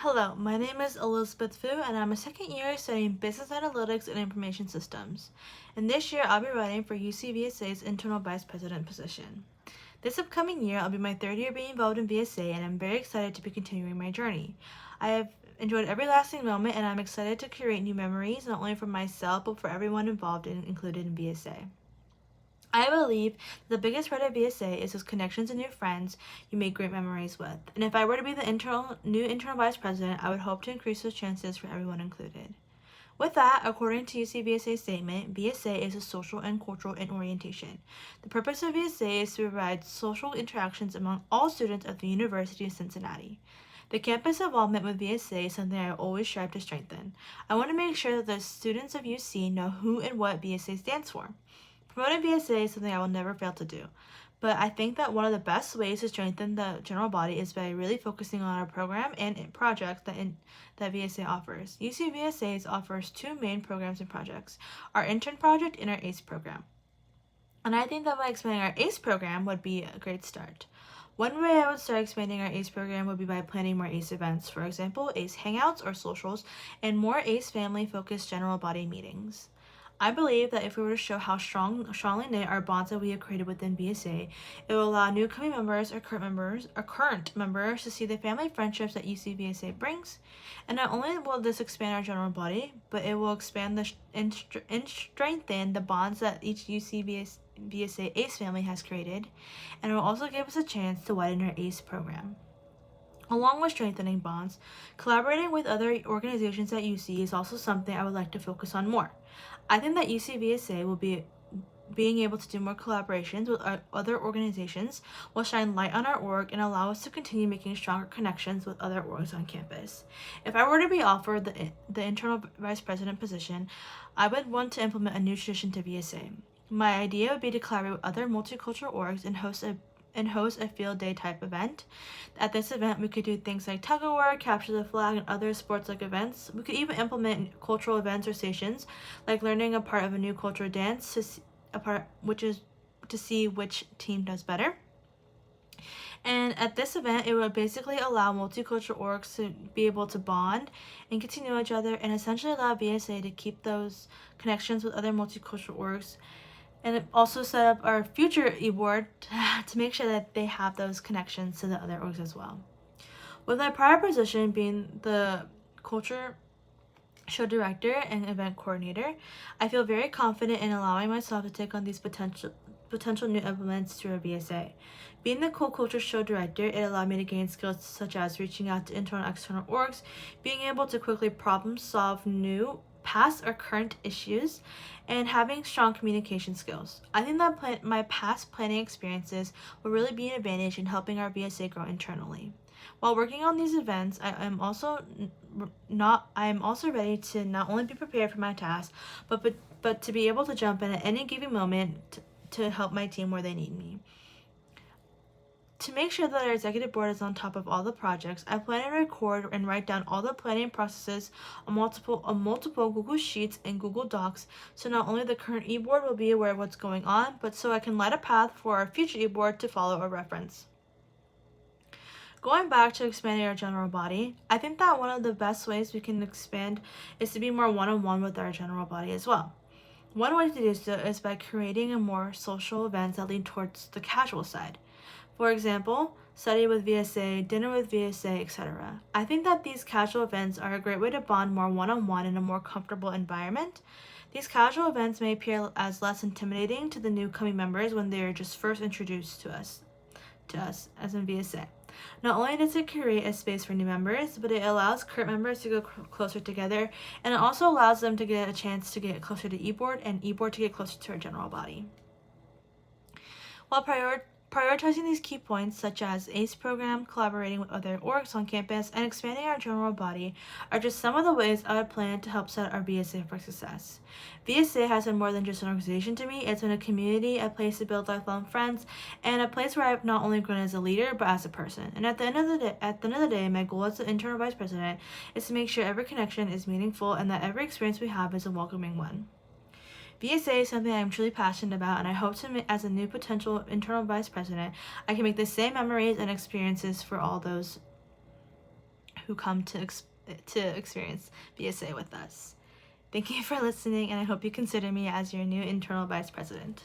Hello, my name is Elizabeth Fu, and I'm a second year studying Business Analytics and Information Systems. And this year, I'll be running for UC-VSA's Internal Vice President position. This upcoming year, I'll be my third year being involved in VSA, and I'm very excited to be continuing my journey. I have enjoyed every lasting moment, and I'm excited to create new memories, not only for myself, but for everyone involved and included in VSA. I believe the biggest part of VSA is those connections and new friends you make great memories with. And if I were to be the new internal vice president, I would hope to increase those chances for everyone included. With that, according to UC VSA's statement, VSA is a social and cultural in orientation. The purpose of VSA is to provide social interactions among all students at the University of Cincinnati. The campus involvement with VSA is something I always strive to strengthen. I want to make sure that the students of UC know who and what VSA stands for. Promoting VSA is something I will never fail to do, but I think that one of the best ways to strengthen the general body is by really focusing on our program and projects that VSA offers. UC VSA offers two main programs and projects, our intern project and our ACE program. And I think that by expanding our ACE program would be a great start. One way I would start expanding our ACE program would be by planning more ACE events, for example, ACE hangouts or socials, and more ACE family-focused general body meetings. I believe that if we were to show how strongly knit our bonds that we have created within VSA, it will allow new coming members or current members to see the family friendships that UC VSA brings. And not only will this expand our general body, but it will expand and strengthen the bonds that each UC VSA ACE family has created, and it will also give us a chance to widen our ACE program. Along with strengthening bonds, collaborating with other organizations at UC is also something I would like to focus on more. I think that UC VSA will be being able to do more collaborations with other organizations will shine light on our org and allow us to continue making stronger connections with other orgs on campus. If I were to be offered the internal vice president position, I would want to implement a new tradition to VSA. My idea would be to collaborate with other multicultural orgs and host a field day type event. At this event, we could do things like tug of war, capture the flag, and other sports-like events. We could even implement cultural events or stations, like learning a part of a new cultural dance to see which team does better. And at this event, it would basically allow multicultural orgs to be able to bond and get to know each other, and essentially allow VSA to keep those connections with other multicultural orgs, and it also set up our future e-board to make sure that they have those connections to the other orgs as well. With my prior position being the culture show director and event coordinator, I feel very confident in allowing myself to take on these potential new implements to our VSA. Being the culture show director, it allowed me to gain skills such as reaching out to internal and external orgs, being able to quickly problem solve new past or current issues, and having strong communication skills. I think that my past planning experiences will really be an advantage in helping our VSA grow internally. While working on these events, I am also ready to not only be prepared for my tasks, but to be able to jump in at any given moment to help my team where they need me. To make sure that our executive board is on top of all the projects, I plan to record and write down all the planning processes on multiple Google Sheets and Google Docs, so not only the current e-board will be aware of what's going on, but so I can light a path for our future e-board to follow or reference. Going back to expanding our general body, I think that one of the best ways we can expand is to be more one-on-one with our general body as well. One way to do so is by creating a more social events that lean towards the casual side. For example, study with VSA, dinner with VSA, etc. I think that these casual events are a great way to bond more one-on-one in a more comfortable environment. These casual events may appear as less intimidating to the new coming members when they are just first introduced to us as in VSA. Not only does it create a space for new members, but it allows current members to go closer together, and it also allows them to get a chance to get closer to e-board and e-board to get closer to our general body. While prioritizing these key points, such as ACE program, collaborating with other orgs on campus, and expanding our general body, are just some of the ways I would plan to help set our VSA for success. VSA has been more than just an organization to me. It's been a community, a place to build lifelong friends, and a place where I've not only grown as a leader, but as a person. And at the end of the day, my goal as the internal vice president is to make sure every connection is meaningful and that every experience we have is a welcoming one. VSA is something I am truly passionate about, and I hope as a new potential internal vice president, I can make the same memories and experiences for all those who come to experience VSA with us. Thank you for listening, and I hope you consider me as your new internal vice president.